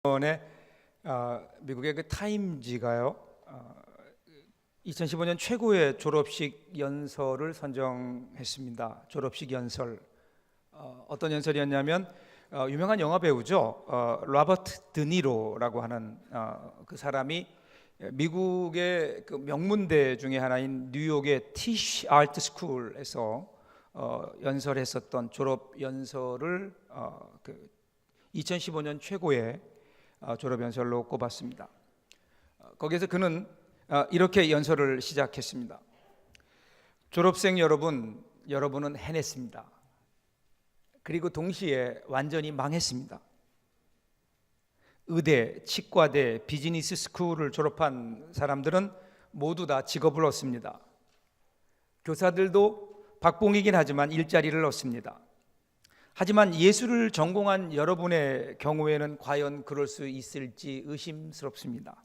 이번에 미국의 그 타임지가요 2015년 최고의 졸업식 연설을 선정했습니다. 졸업식 연설, 어떤 연설이었냐면 유명한 영화 배우죠. 로버트 드니로라고 하는 그 사람이 미국의 그 명문대 중에 하나인 뉴욕의 티시 아트 스쿨에서 연설했었던 졸업 연설을 2015년 최고의 졸업 연설로 꼽았습니다. 거기에서 그는 이렇게 연설을 시작했습니다. 졸업생 여러분, 여러분은 해냈습니다. 그리고 동시에 완전히 망했습니다. 의대, 치과대, 비즈니스 스쿨을 졸업한 사람들은 모두 다 직업을 얻습니다. 교사들도 박봉이긴 하지만 일자리를 얻습니다. 하지만 예술을 전공한 여러분의 경우에는 과연 그럴 수 있을지 의심스럽습니다.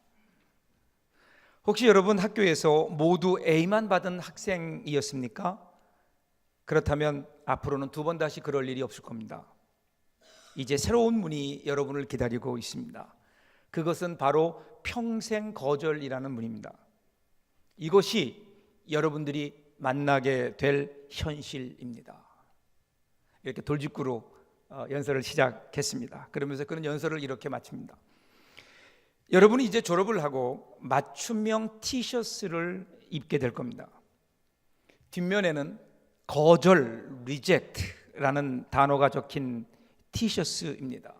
혹시 여러분 학교에서 모두 A만 받은 학생이었습니까? 그렇다면 앞으로는 두 번 다시 그럴 일이 없을 겁니다. 이제 새로운 문이 여러분을 기다리고 있습니다. 그것은 바로 평생 거절이라는 문입니다. 이것이 여러분들이 만나게 될 현실입니다. 이렇게 돌직구로 연설을 시작했습니다. 그러면서 그는 연설을 이렇게 마칩니다. 여러분이 이제 졸업을 하고 맞춤형 티셔츠를 입게 될 겁니다. 뒷면에는 거절, reject라는 단어가 적힌 티셔츠입니다.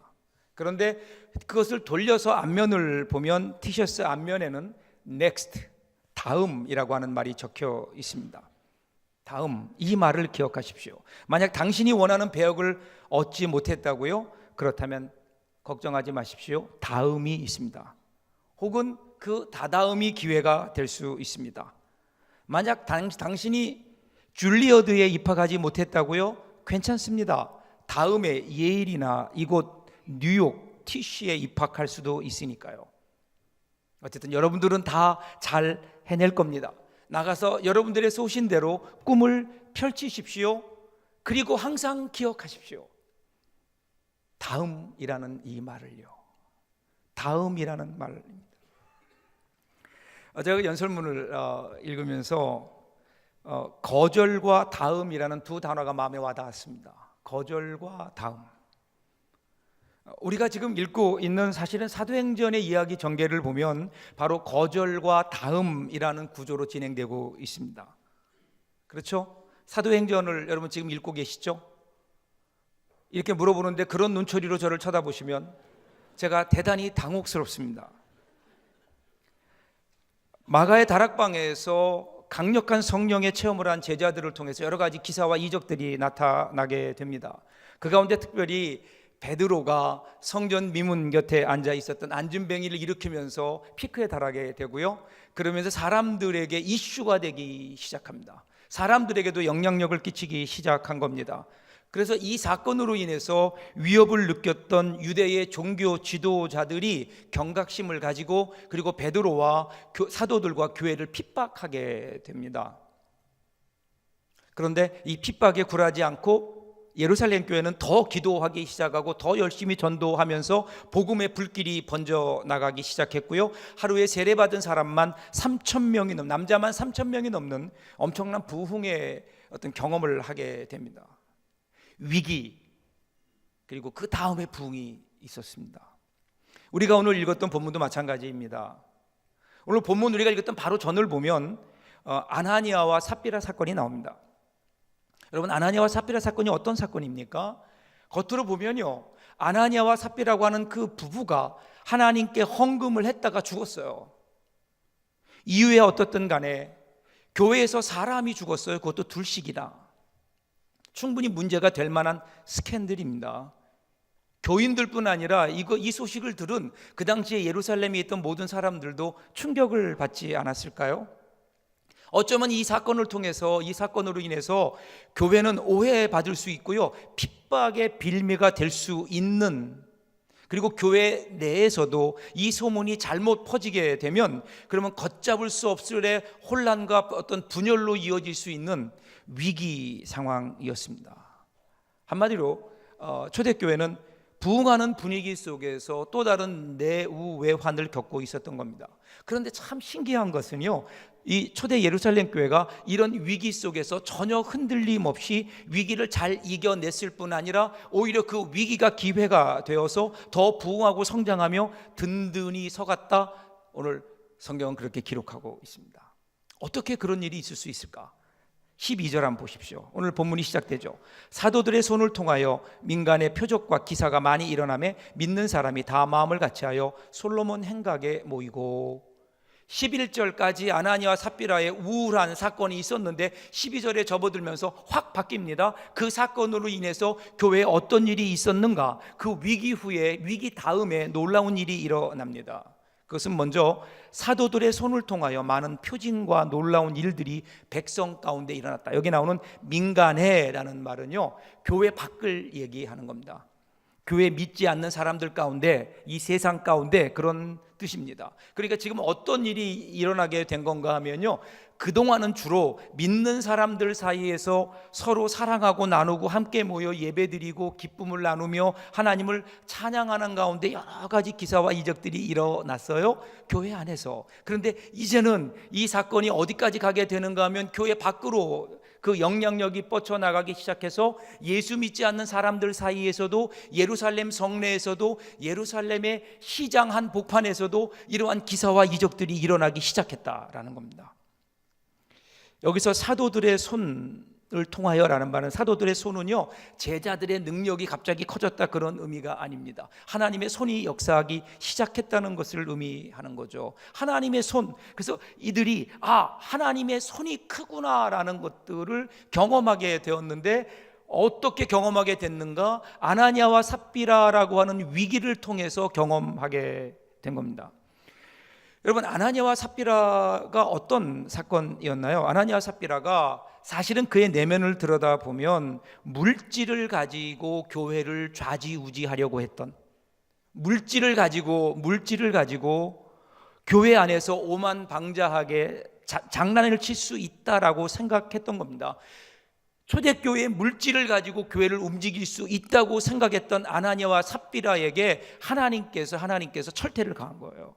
그런데 그것을 돌려서 앞면을 보면 티셔츠 앞면에는 next, 다음이라고 하는 말이 적혀 있습니다. 다음, 이 말을 기억하십시오. 만약 당신이 원하는 배역을 얻지 못했다고요? 그렇다면 걱정하지 마십시오. 다음이 있습니다. 혹은 그 다다음이 기회가 될 수 있습니다. 만약 당신이 줄리어드에 입학하지 못했다고요? 괜찮습니다. 다음에 예일이나 이곳 뉴욕 TC에 입학할 수도 있으니까요. 어쨌든 여러분들은 다 잘 해낼 겁니다. 나가서 여러분들의 소신대로 꿈을 펼치십시오. 그리고 항상 기억하십시오. 다음이라는 이 말을요. 다음이라는 말입니다. 제가 연설문을 읽으면서 거절과 다음이라는 두 단어가 마음에 와닿았습니다. 거절과 다음. 우리가 지금 읽고 있는 사실은 사도행전의 이야기 전개를 보면 바로 거절과 다음이라는 구조로 진행되고 있습니다. 그렇죠? 사도행전을 여러분 지금 읽고 계시죠? 이렇게 물어보는데 그런 눈초리로 저를 쳐다보시면 제가 대단히 당혹스럽습니다. 마가의 다락방에서 강력한 성령의 체험을 한 제자들을 통해서 여러 가지 기사와 이적들이 나타나게 됩니다. 그 가운데 특별히 베드로가 성전 미문 곁에 앉아 있었던 안진뱅이를 일으키면서 피크에 달하게 되고요. 그러면서 사람들에게 이슈가 되기 시작합니다. 사람들에게도 영향력을 끼치기 시작한 겁니다. 그래서 이 사건으로 인해서 위협을 느꼈던 유대의 종교 지도자들이 경각심을 가지고 그리고 베드로와 사도들과 교회를 핍박하게 됩니다. 그런데 이 핍박에 굴하지 않고 예루살렘 교회는 더 기도하기 시작하고 더 열심히 전도하면서 복음의 불길이 번져 나가기 시작했고요. 하루에 세례받은 사람만 3,000명이 넘는, 남자만 3,000명이 넘는 엄청난 부흥의 어떤 경험을 하게 됩니다. 위기, 그리고 그 다음에 부흥이 있었습니다. 우리가 오늘 읽었던 본문도 마찬가지입니다. 오늘 본문 우리가 읽었던 바로 전을 보면 아나니아와 삽비라 사건이 나옵니다. 여러분, 아나니아와 삽비라 사건이 어떤 사건입니까? 겉으로 보면요, 아나니아와 삽비라고 하는 그 부부가 하나님께 헌금을 했다가 죽었어요. 이유에 어떻든 간에 교회에서 사람이 죽었어요. 그것도 둘씩이나. 충분히 문제가 될 만한 스캔들입니다. 교인들뿐 아니라 이 소식을 들은 그 당시에 예루살렘에 있던 모든 사람들도 충격을 받지 않았을까요? 어쩌면 이 사건을 통해서, 이 사건으로 인해서 교회는 오해받을 수 있고요, 핍박의 빌미가 될 수 있는, 그리고 교회 내에서도 이 소문이 잘못 퍼지게 되면 그러면 걷잡을 수 없을 혼란과 어떤 분열로 이어질 수 있는 위기 상황이었습니다. 한마디로 초대교회는 부흥하는 분위기 속에서 또 다른 내우외환을 겪고 있었던 겁니다. 그런데 참 신기한 것은요, 이 초대 예루살렘 교회가 이런 위기 속에서 전혀 흔들림 없이 위기를 잘 이겨냈을 뿐 아니라 오히려 그 위기가 기회가 되어서 더 부흥하고 성장하며 든든히 서갔다. 오늘 성경은 그렇게 기록하고 있습니다. 어떻게 그런 일이 있을 수 있을까? 12절 한번 보십시오. 오늘 본문이 시작되죠. 사도들의 손을 통하여 민간의 표적과 기사가 많이 일어나매 믿는 사람이 다 마음을 같이하여 솔로몬 행각에 모이고, 11절까지 아나니아와 삽비라의 우울한 사건이 있었는데 12절에 접어들면서 확 바뀝니다. 그 사건으로 인해서 교회에 어떤 일이 있었는가? 그 위기 후에, 위기 다음에 놀라운 일이 일어납니다. 그것은 먼저 사도들의 손을 통하여 많은 표징과 놀라운 일들이 백성 가운데 일어났다. 여기 나오는 민간해라는 말은요, 교회 밖을 얘기하는 겁니다. 교회 믿지 않는 사람들 가운데, 이 세상 가운데 그런 뜻입니다. 그러니까 지금 어떤 일이 일어나게 된 건가 하면요, 그동안은 주로 믿는 사람들 사이에서 서로 사랑하고 나누고 함께 모여 예배드리고 기쁨을 나누며 하나님을 찬양하는 가운데 여러 가지 기사와 이적들이 일어났어요, 교회 안에서. 그런데 이제는 이 사건이 어디까지 가게 되는가 하면 교회 밖으로 그 영향력이 뻗쳐나가기 시작해서 예수 믿지 않는 사람들 사이에서도, 예루살렘 성내에서도, 예루살렘의 시장 한 복판에서도 이러한 기사와 이적들이 일어나기 시작했다라는 겁니다. 여기서 사도들의 손을 통하여라는 말은, 사도들의 손은요, 제자들의 능력이 갑자기 커졌다 그런 의미가 아닙니다. 하나님의 손이 역사하기 시작했다는 것을 의미하는 거죠. 하나님의 손. 그래서 이들이 하나님의 손이 크구나라는 것들을 경험하게 되었는데, 어떻게 경험하게 됐는가? 아나니아와 삽비라라고 하는 위기를 통해서 경험하게 된 겁니다. 여러분, 아나니아와 삽비라가 어떤 사건이었나요? 아나니아와 삽비라가 사실은 그의 내면을 들여다보면 물질을 가지고 교회를 좌지우지하려고 했던, 물질을 가지고 교회 안에서 오만방자하게 장난을 칠 수 있다라고 생각했던 겁니다. 초대교회의 물질을 가지고 교회를 움직일 수 있다고 생각했던 아나니아와 삽비라에게 하나님께서 철퇴를 가한 거예요.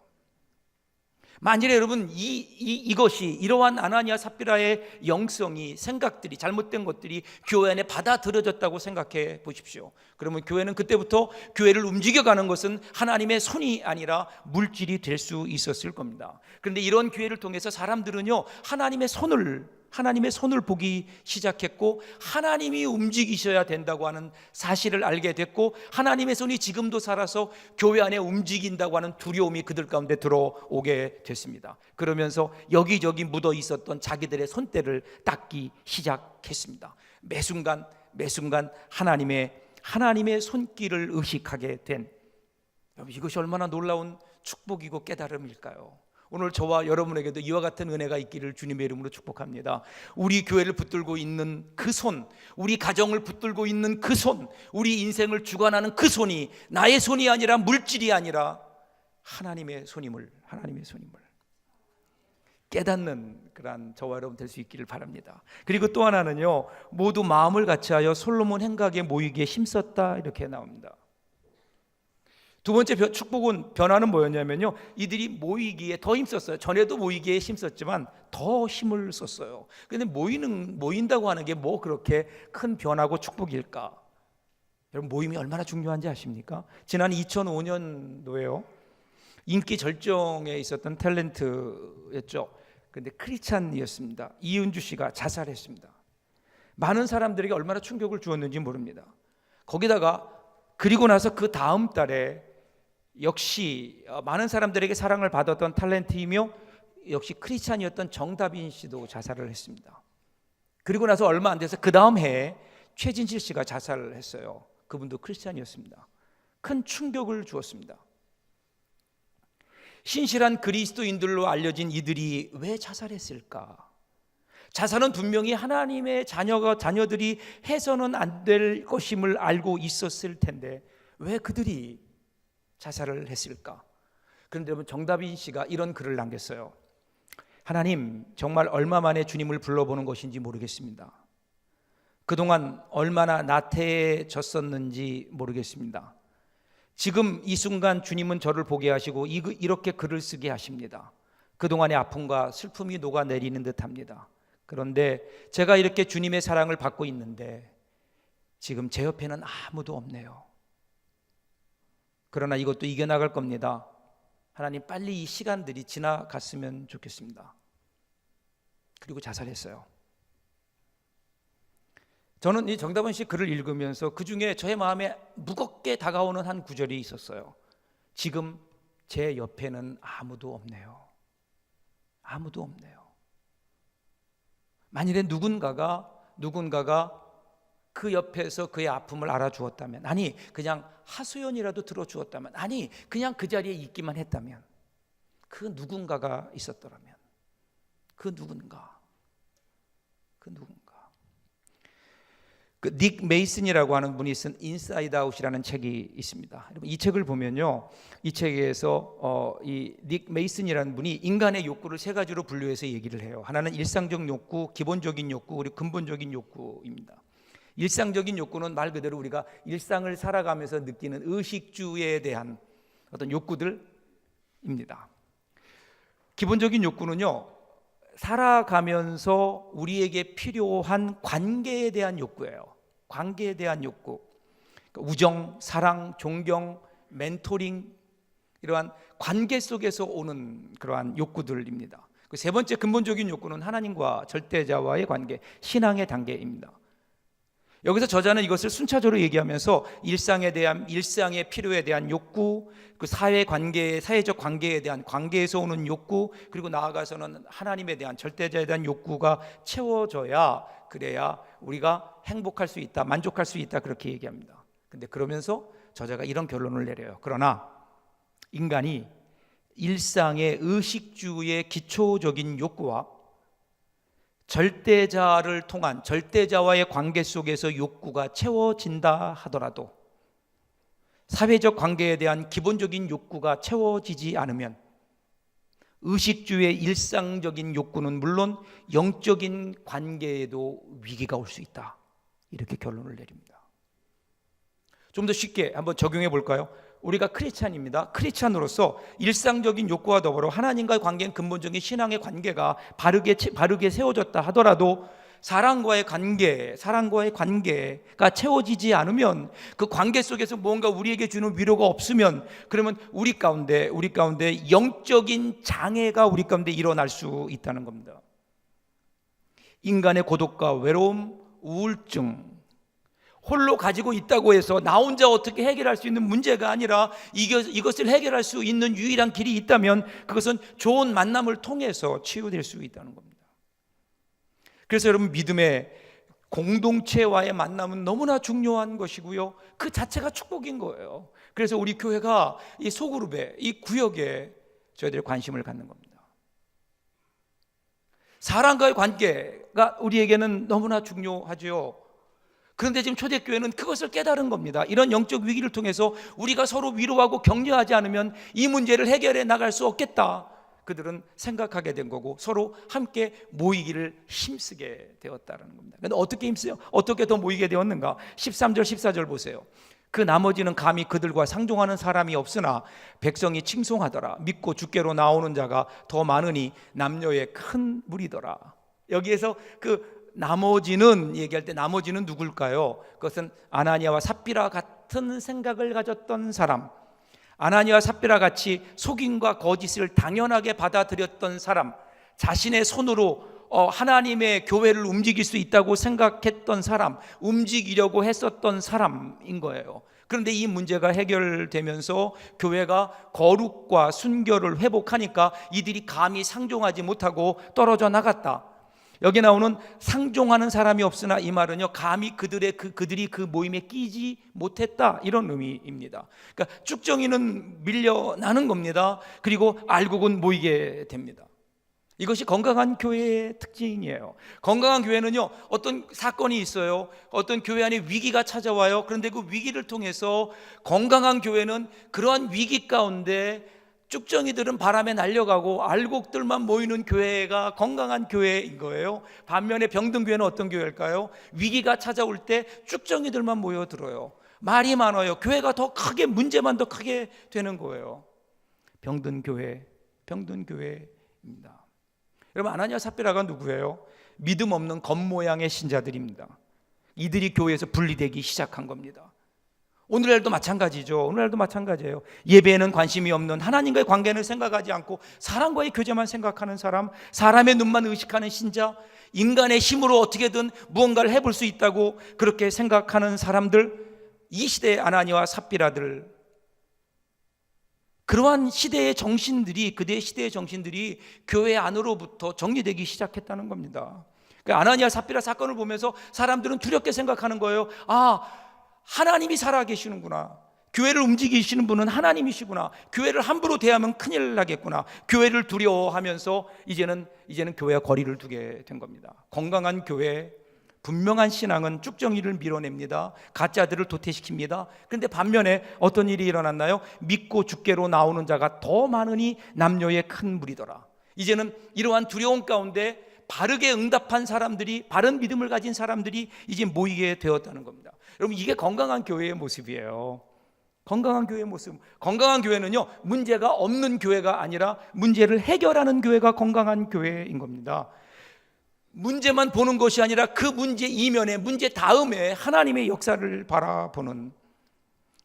만일에 여러분 이것이, 이러한 아나니아 삽비라의 영성이, 생각들이, 잘못된 것들이 교회 안에 받아들여졌다고 생각해 보십시오. 그러면 교회는 그때부터 교회를 움직여가는 것은 하나님의 손이 아니라 물질이 될 수 있었을 겁니다. 그런데 이런 기회를 통해서 사람들은요, 하나님의 손을 보기 시작했고, 하나님이 움직이셔야 된다고 하는 사실을 알게 됐고, 하나님의 손이 지금도 살아서 교회 안에 움직인다고 하는 두려움이 그들 가운데 들어오게 됐습니다. 그러면서 여기저기 묻어 있었던 자기들의 손때를 닦기 시작했습니다. 매 순간 하나님의 손길을 의식하게 된, 이것이 얼마나 놀라운 축복이고 깨달음일까요? 오늘 저와 여러분에게도 이와 같은 은혜가 있기를 주님의 이름으로 축복합니다. 우리 교회를 붙들고 있는 그 손, 우리 가정을 붙들고 있는 그 손, 우리 인생을 주관하는 그 손이 나의 손이 아니라, 물질이 아니라 하나님의 손임을 깨닫는 그런 저와 여러분 될 수 있기를 바랍니다. 그리고 또 하나는요, 모두 마음을 같이하여 솔로몬 행각에 모이기에 힘썼다, 이렇게 나옵니다. 두 번째 축복은, 변화는 뭐였냐면요, 이들이 모이기에 더 힘썼어요. 전에도 모이기에 힘썼지만 더 힘을 썼어요. 그런데 모인다고 하는 게 뭐 그렇게 큰 변화고 축복일까? 여러분, 모임이 얼마나 중요한지 아십니까? 지난 2005년도에요, 인기 절정에 있었던 탤런트였죠. 그런데 크리스찬이었습니다. 이은주 씨가 자살했습니다. 많은 사람들에게 얼마나 충격을 주었는지 모릅니다. 거기다가 그리고 나서 그 다음 달에 역시 많은 사람들에게 사랑을 받았던 탤런트이며 역시 크리스찬이었던 정다빈 씨도 자살을 했습니다. 그리고 나서 얼마 안 돼서 그 다음 해에 최진실 씨가 자살을 했어요. 그분도 크리스찬이었습니다. 큰 충격을 주었습니다. 신실한 그리스도인들로 알려진 이들이 왜 자살했을까? 자살은 분명히 하나님의 자녀들이 해서는 안 될 것임을 알고 있었을 텐데 왜 그들이 자살을 했을까? 그런데 여러분, 정다빈 씨가 이런 글을 남겼어요. 하나님, 정말 얼마 만에 주님을 불러보는 것인지 모르겠습니다. 그동안 얼마나 나태해졌었는지 모르겠습니다. 지금 이 순간 주님은 저를 보게 하시고 이렇게 글을 쓰게 하십니다. 그동안의 아픔과 슬픔이 녹아내리는 듯합니다. 그런데 제가 이렇게 주님의 사랑을 받고 있는데 지금 제 옆에는 아무도 없네요. 그러나 이것도 이겨나갈 겁니다. 하나님, 빨리 이 시간들이 지나갔으면 좋겠습니다. 그리고 자살했어요. 저는 이 정다은 씨 글을 읽으면서 그 중에 저의 마음에 무겁게 다가오는 한 구절이 있었어요. 지금 제 옆에는 아무도 없네요. 아무도 없네요. 만일에 누군가가 그 옆에서 그의 아픔을 알아주었다면, 아니 그냥 하소연이라도 들어주었다면, 아니 그냥 그 자리에 있기만 했다면, 그 누군가가 있었더라면, 그 누군가. 그 닉 메이슨이라고 하는 분이 쓴 인사이드 아웃이라는 책이 있습니다. 여러분, 이 책을 보면요, 이 책에서 이 닉 메이슨이라는 분이 인간의 욕구를 세 가지로 분류해서 얘기를 해요. 하나는 일상적 욕구, 기본적인 욕구, 그리고 근본적인 욕구입니다. 일상적인 욕구는 말 그대로 우리가 일상을 살아가면서 느끼는 의식주에 대한 어떤 욕구들입니다. 기본적인 욕구는요, 살아가면서 우리에게 필요한 관계에 대한 욕구예요. 관계에 대한 욕구, 우정, 사랑, 존경, 멘토링, 이러한 관계 속에서 오는 그러한 욕구들입니다. 그 세 번째 근본적인 욕구는 하나님과 절대자와의 관계, 신앙의 단계입니다. 여기서 저자는 이것을 순차적으로 얘기하면서 일상의 필요에 대한 욕구, 그 사회적 관계에 대한 관계에서 오는 욕구, 그리고 나아가서는 하나님에 대한 절대자에 대한 욕구가 채워져야, 그래야 우리가 행복할 수 있다, 만족할 수 있다, 그렇게 얘기합니다. 근데 그러면서 저자가 이런 결론을 내려요. 그러나 인간이 일상의 의식주의 기초적인 욕구와 절대자를 통한 절대자와의 관계 속에서 욕구가 채워진다 하더라도, 사회적 관계에 대한 기본적인 욕구가 채워지지 않으면 의식주의 일상적인 욕구는 물론 영적인 관계에도 위기가 올 수 있다, 이렇게 결론을 내립니다. 좀 더 쉽게 한번 적용해 볼까요? 우리가 크리스찬입니다. 크리스찬으로서 일상적인 욕구와 더불어 하나님과의 관계는 근본적인 신앙의 관계가 바르게 세워졌다 하더라도 사랑과의 관계가 채워지지 않으면, 그 관계 속에서 뭔가 우리에게 주는 위로가 없으면, 그러면 우리 가운데 영적인 장애가 우리 가운데 일어날 수 있다는 겁니다. 인간의 고독과 외로움, 우울증, 홀로 가지고 있다고 해서 나 혼자 어떻게 해결할 수 있는 문제가 아니라, 이것을 해결할 수 있는 유일한 길이 있다면 그것은 좋은 만남을 통해서 치유될 수 있다는 겁니다. 그래서 여러분, 믿음의 공동체와의 만남은 너무나 중요한 것이고요, 그 자체가 축복인 거예요. 그래서 우리 교회가 이 소그룹에, 이 구역에 저희들이 관심을 갖는 겁니다. 사람과의 관계가 우리에게는 너무나 중요하죠. 그런데 지금 초대교회는 그것을 깨달은 겁니다. 이런 영적 위기를 통해서 우리가 서로 위로하고 격려하지 않으면 이 문제를 해결해 나갈 수 없겠다, 그들은 생각하게 된 거고, 서로 함께 모이기를 힘쓰게 되었다는 겁니다. 그런데 어떻게 더 모이게 되었는가? 13절 14절 보세요. 그 나머지는 감히 그들과 상종하는 사람이 없으나 백성이 칭송하더라. 믿고 주께로 나오는 자가 더 많으니 남녀의 큰 무리더라. 여기에서 나머지는 얘기할 때 나머지는 누굴까요? 그것은 아나니아와 삽비라 같은 생각을 가졌던 사람, 아나니아와 삽비라 같이 속임과 거짓을 당연하게 받아들였던 사람, 자신의 손으로 하나님의 교회를 움직일 수 있다고 생각했던 사람, 움직이려고 했었던 사람인 거예요. 그런데 이 문제가 해결되면서 교회가 거룩과 순결을 회복하니까 이들이 감히 상종하지 못하고 떨어져 나갔다. 여기 나오는 상종하는 사람이 없으나, 이 말은요, 감히 그들이 그 모임에 끼지 못했다, 이런 의미입니다. 그러니까 쭉정이는 밀려나는 겁니다. 그리고 알곡은 모이게 됩니다. 이것이 건강한 교회의 특징이에요. 건강한 교회는요, 어떤 사건이 있어요, 어떤 교회 안에 위기가 찾아와요. 그런데 그 위기를 통해서 건강한 교회는 그러한 위기 가운데 쭉정이들은 바람에 날려가고 알곡들만 모이는 교회가 건강한 교회인 거예요. 반면에 병든 교회는 어떤 교회일까요? 위기가 찾아올 때 쭉정이들만 모여들어요. 말이 많아요. 교회가 더 크게, 문제만 더 크게 되는 거예요. 병든 교회입니다. 여러분, 아나니아 삽비라가 누구예요? 믿음 없는 겉모양의 신자들입니다. 이들이 교회에서 분리되기 시작한 겁니다. 오늘날도 마찬가지죠. 오늘날도 마찬가지예요. 예배에는 관심이 없는, 하나님과의 관계는 생각하지 않고 사람과의 교제만 생각하는 사람, 사람의 눈만 의식하는 신자, 인간의 힘으로 어떻게든 무언가를 해볼 수 있다고 그렇게 생각하는 사람들, 이 시대의 아나니아와 삽비라들, 그러한 시대의 정신들이, 그대의 시대의 정신들이 교회 안으로부터 정리되기 시작했다는 겁니다. 그러니까 아나니아 삽비라 사건을 보면서 사람들은 두렵게 생각하는 거예요. 아, 하나님이 살아계시는구나. 교회를 움직이시는 분은 하나님이시구나. 교회를 함부로 대하면 큰일 나겠구나. 교회를 두려워하면서 이제는 교회와 거리를 두게 된 겁니다. 건강한 교회, 분명한 신앙은 쭉정이를 밀어냅니다. 가짜들을 도태시킵니다. 그런데 반면에 어떤 일이 일어났나요? 믿고 주께로 나오는 자가 더 많으니 남녀의 큰 무리더라. 이제는 이러한 두려움 가운데 바르게 응답한 사람들이, 바른 믿음을 가진 사람들이 이제 모이게 되었다는 겁니다. 여러분, 이게 건강한 교회의 모습이에요. 건강한 교회의 모습. 건강한 교회는요, 문제가 없는 교회가 아니라 문제를 해결하는 교회가 건강한 교회인 겁니다. 문제만 보는 것이 아니라 그 문제 이면에, 문제 다음에 하나님의 역사를 바라보는.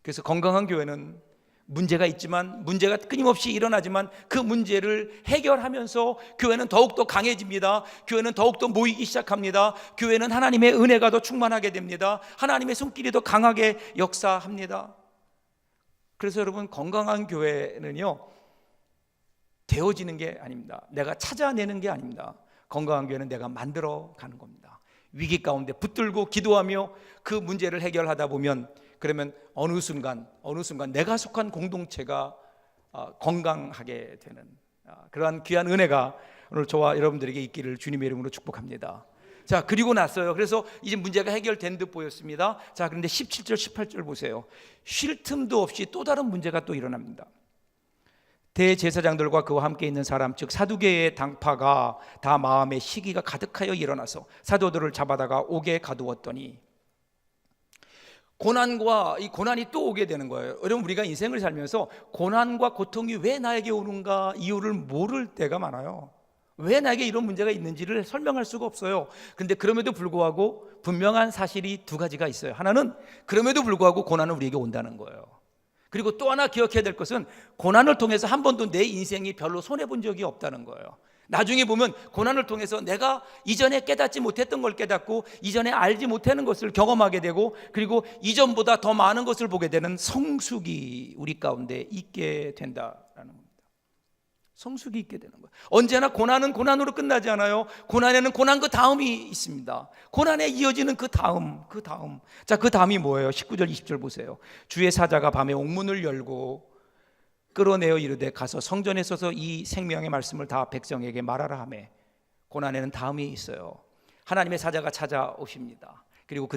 그래서 건강한 교회는 문제가 있지만, 문제가 끊임없이 일어나지만 그 문제를 해결하면서 교회는 더욱더 강해집니다. 교회는 더욱더 모이기 시작합니다. 교회는 하나님의 은혜가 더 충만하게 됩니다. 하나님의 손길이 더 강하게 역사합니다. 그래서 여러분, 건강한 교회는요, 되어지는 게 아닙니다. 내가 찾아내는 게 아닙니다. 건강한 교회는 내가 만들어 가는 겁니다. 위기 가운데 붙들고 기도하며 그 문제를 해결하다 보면, 그러면 어느 순간 내가 속한 공동체가 건강하게 되는 그러한 귀한 은혜가 오늘 저와 여러분들에게 있기를 주님의 이름으로 축복합니다. 자, 그리고 났어요. 그래서 이제 문제가 해결된 듯 보였습니다. 자, 그런데 17절 18절 보세요. 쉴 틈도 없이 또 다른 문제가 또 일어납니다. 대제사장들과 그와 함께 있는 사람, 즉 사두개의 당파가 다 마음에 시기가 가득하여 일어나서 사도들을 잡아다가 옥에 가두었더니, 고난과 이 고난이 또 오게 되는 거예요. 여러분, 우리가 인생을 살면서 고난과 고통이 왜 나에게 오는가 이유를 모를 때가 많아요. 왜 나에게 이런 문제가 있는지를 설명할 수가 없어요. 그런데 그럼에도 불구하고 분명한 사실이 두 가지가 있어요. 하나는 그럼에도 불구하고 고난은 우리에게 온다는 거예요. 그리고 또 하나 기억해야 될 것은 고난을 통해서 한 번도 내 인생이 별로 손해본 적이 없다는 거예요. 나중에 보면 고난을 통해서 내가 이전에 깨닫지 못했던 걸 깨닫고 이전에 알지 못하는 것을 경험하게 되고, 그리고 이전보다 더 많은 것을 보게 되는 성숙이 우리 가운데 있게 된다라는 겁니다. 성숙이 있게 되는 거예요. 언제나 고난은 고난으로 끝나지 않아요. 고난에는 고난 그 다음이 있습니다. 고난에 이어지는 그 다음. 자, 그 다음이 뭐예요? 19절 20절 보세요. 주의 사자가 밤에 옥문을 열고 끌어내어 이르되 가서 성전에 서서 이 생명의 말씀을 다 백성에게 말하라 하매, 고난에는 다음이 있어요. 하나님의 사자가 찾아오십니다. 그리고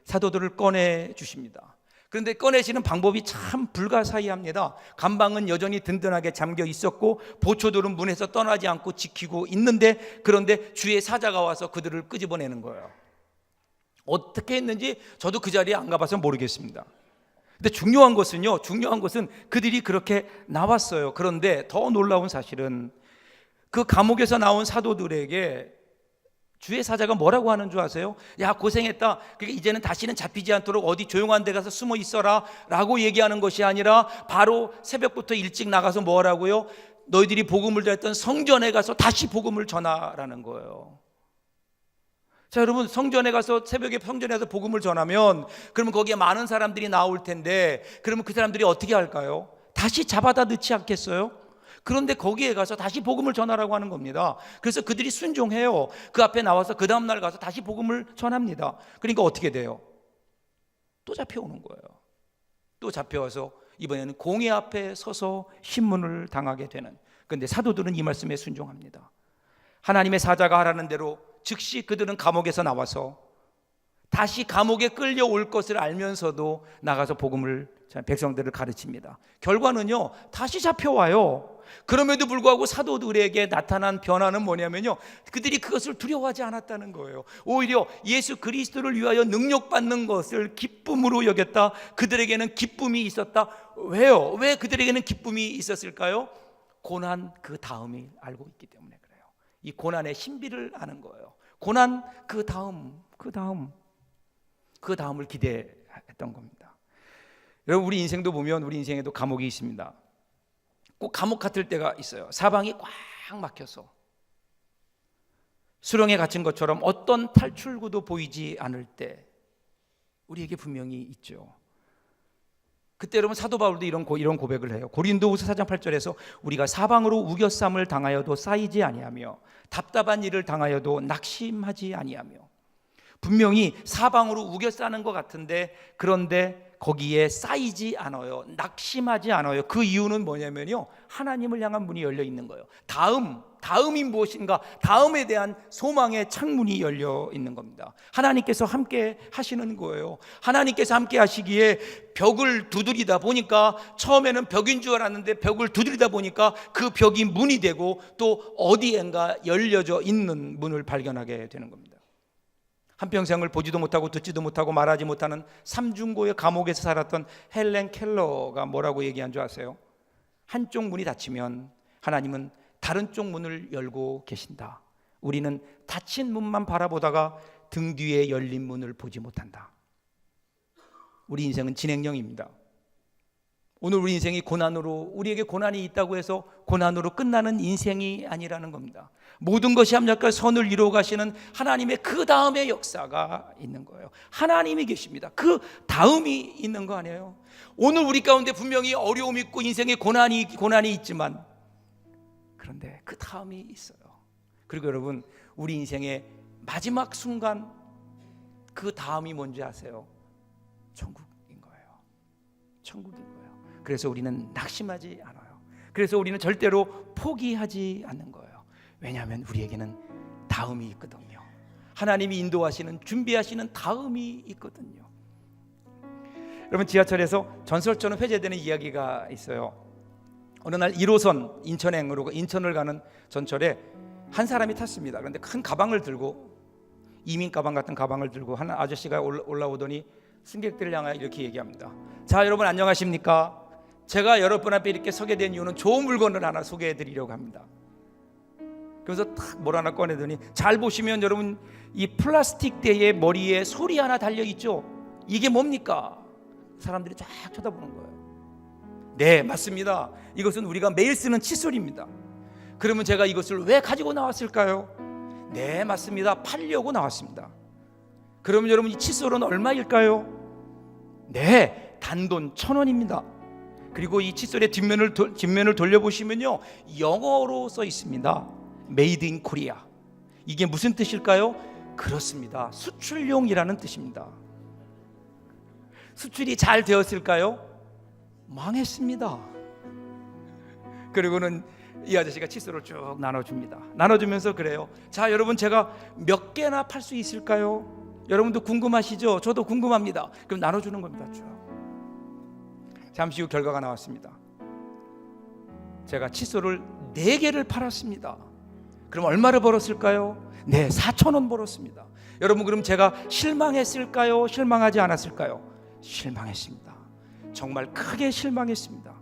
사도들을 꺼내 주십니다. 그런데 꺼내시는 방법이 참 불가사의합니다. 감방은 여전히 든든하게 잠겨 있었고 보초들은 문에서 떠나지 않고 지키고 있는데, 그런데 주의 사자가 와서 그들을 끄집어내는 거예요. 어떻게 했는지 저도 그 자리에 안 가봐서 모르겠습니다. 근데 중요한 것은 그들이 그렇게 나왔어요. 그런데 더 놀라운 사실은 그 감옥에서 나온 사도들에게 주의 사자가 뭐라고 하는 줄 아세요? 야, 고생했다. 그러니까 이제는 다시는 잡히지 않도록 어디 조용한 데 가서 숨어 있어라 라고 얘기하는 것이 아니라, 바로 새벽부터 일찍 나가서 뭐라고요? 너희들이 복음을 전했던 성전에 가서 다시 복음을 전하라는 거예요. 자, 여러분, 성전에 가서 새벽에 성전에 가서 복음을 전하면 그러면 거기에 많은 사람들이 나올 텐데, 그러면 그 사람들이 어떻게 할까요? 다시 잡아다 넣지 않겠어요? 그런데 거기에 가서 다시 복음을 전하라고 하는 겁니다. 그래서 그들이 순종해요. 그 앞에 나와서 그 다음날 가서 다시 복음을 전합니다. 그러니까 어떻게 돼요? 또 잡혀오는 거예요. 또 잡혀와서 이번에는 공회 앞에 서서 신문을 당하게 되는. 그런데 사도들은 이 말씀에 순종합니다. 하나님의 사자가 하라는 대로 즉시 그들은 감옥에서 나와서 다시 감옥에 끌려올 것을 알면서도 나가서 복음을 백성들을 가르칩니다. 결과는요, 다시 잡혀와요. 그럼에도 불구하고 사도들에게 나타난 변화는 뭐냐면요, 그들이 그것을 두려워하지 않았다는 거예요. 오히려 예수 그리스도를 위하여 능력받는 것을 기쁨으로 여겼다. 그들에게는 기쁨이 있었다. 왜요? 왜 그들에게는 기쁨이 있었을까요? 고난 그 다음이 알고 있기 때문에 그래요. 이 고난의 신비를 아는 거예요. 고난 그 다음을 기대했던 겁니다. 여러분, 우리 인생도 보면 우리 인생에도 감옥이 있습니다. 꼭 감옥 같을 때가 있어요. 사방이 꽉 막혀서 수렁에 갇힌 것처럼 어떤 탈출구도 보이지 않을 때 우리에게 분명히 있죠. 그때 여러분, 사도 바울도 이런 고백을 해요. 고린도후서 4장 8절에서 우리가 사방으로 우겨쌈을 당하여도 쌓이지 아니하며 답답한 일을 당하여도 낙심하지 아니하며, 분명히 사방으로 우겨싸는 것 같은데 그런데 거기에 쌓이지 않아요. 낙심하지 않아요. 그 이유는 뭐냐면요, 하나님을 향한 문이 열려 있는 거예요. 다음이 무엇인가, 다음에 대한 소망의 창문이 열려 있는 겁니다. 하나님께서 함께 하시는 거예요. 하나님께서 함께 하시기에 벽을 두드리다 보니까, 처음에는 벽인 줄 알았는데 벽을 두드리다 보니까 그 벽이 문이 되고 또 어디엔가 열려져 있는 문을 발견하게 되는 겁니다. 한평생을 보지도 못하고 듣지도 못하고 말하지 못하는 삼중고의 감옥에서 살았던 헬렌 켈러가 뭐라고 얘기한 줄 아세요? 한쪽 문이 닫히면 하나님은 다른 쪽 문을 열고 계신다. 우리는 닫힌 문만 바라보다가 등 뒤에 열린 문을 보지 못한다. 우리 인생은 진행형입니다. 오늘 우리 인생이 우리에게 고난이 있다고 해서 고난으로 끝나는 인생이 아니라는 겁니다. 모든 것이 합력하여 선을 이루어 가시는 하나님의 그 다음의 역사가 있는 거예요. 하나님이 계십니다. 그 다음이 있는 거 아니에요? 오늘 우리 가운데 분명히 어려움이 있고 인생에 고난이 있지만, 그런데 그 다음이 있어요. 그리고 여러분, 우리 인생의 마지막 순간, 그 다음이 뭔지 아세요? 천국인 거예요. 천국인 거예요. 그래서 우리는 낙심하지 않아요. 그래서 우리는 절대로 포기하지 않는 거예요. 왜냐하면 우리에게는 다음이 있거든요. 하나님이 인도하시는, 준비하시는 다음이 있거든요. 여러분, 지하철에서 전설처럼 회자되는 이야기가 있어요. 어느 날 1호선 인천을 가는 전철에 한 사람이 탔습니다. 그런데 큰 가방을 들고, 이민 가방 같은 가방을 들고 한 아저씨가 올라오더니 승객들을 향하여 이렇게 얘기합니다. 자, 여러분 안녕하십니까? 제가 여러분 앞에 이렇게 서게 된 이유는 좋은 물건을 하나 소개해 드리려고 합니다. 그래서 탁 뭘 하나 꺼내더니, 잘 보시면 여러분, 이 플라스틱 대의 머리에 소리 하나 달려있죠? 이게 뭡니까? 사람들이 쫙 쳐다보는 거예요. 네, 맞습니다. 이것은 우리가 매일 쓰는 칫솔입니다. 그러면 제가 이것을 왜 가지고 나왔을까요? 네, 맞습니다. 팔려고 나왔습니다. 그러면 여러분, 이 칫솔은 얼마일까요? 네, 단돈 1,000원입니다. 그리고 이 칫솔의 뒷면을 돌려보시면요, 영어로 써 있습니다. Made in Korea. 이게 무슨 뜻일까요? 그렇습니다. 수출용이라는 뜻입니다. 수출이 잘 되었을까요? 망했습니다. 그리고는 이 아저씨가 칫솔을 쭉 나눠줍니다. 나눠주면서 그래요. 자, 여러분, 제가 몇 개나 팔 수 있을까요? 여러분도 궁금하시죠? 저도 궁금합니다. 그럼 나눠주는 겁니다. 쭉. 잠시 후 결과가 나왔습니다. 제가 칫솔을 4개를 팔았습니다. 그럼 얼마를 벌었을까요? 네, 4,000원 벌었습니다. 여러분, 그럼 제가 실망했을까요? 실망하지 않았을까요? 실망했습니다. 정말 크게 실망했습니다.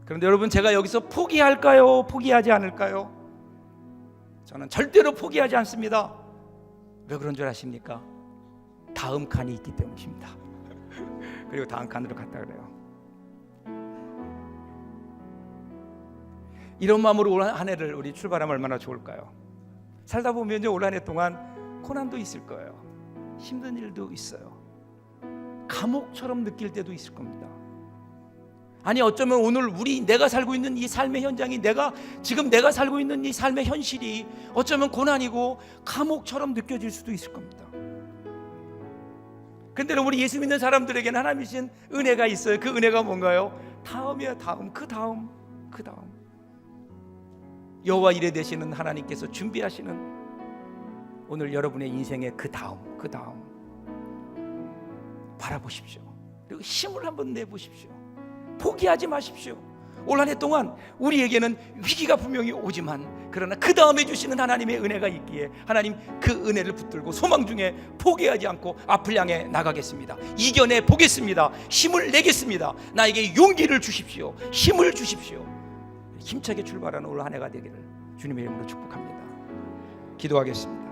그런데 여러분, 제가 여기서 포기할까요? 포기하지 않을까요? 저는 절대로 포기하지 않습니다. 왜 그런 줄 아십니까? 다음 칸이 있기 때문입니다. 그리고 다음 칸으로 갔다 그래요. 이런 마음으로 올 한 해를 우리 출발하면 얼마나 좋을까요? 살다 보면 올 한 해 동안 고난도 있을 거예요. 힘든 일도 있어요. 감옥처럼 느낄 때도 있을 겁니다. 아니, 어쩌면 오늘 내가 살고 있는 이 삶의 현장이, 지금 내가 살고 있는 이 삶의 현실이 어쩌면 고난이고 감옥처럼 느껴질 수도 있을 겁니다. 그런데 우리 예수 믿는 사람들에게는 하나님 주신 은혜가 있어요. 그 은혜가 뭔가요? 다음이야, 다음, 그 다음. 여호와 이레 되시는 하나님께서 준비하시는 오늘 여러분의 인생의 그 다음 바라보십시오. 그리고 힘을 한번 내보십시오. 포기하지 마십시오. 올 한 해 동안 우리에게는 위기가 분명히 오지만 그러나 그 다음에 주시는 하나님의 은혜가 있기에 하나님 그 은혜를 붙들고 소망 중에 포기하지 않고 앞을 향해 나가겠습니다. 이겨내 보겠습니다. 힘을 내겠습니다. 나에게 용기를 주십시오. 힘을 주십시오. 힘차게 출발하는 올 한 해가 되기를 주님의 이름으로 축복합니다. 기도하겠습니다.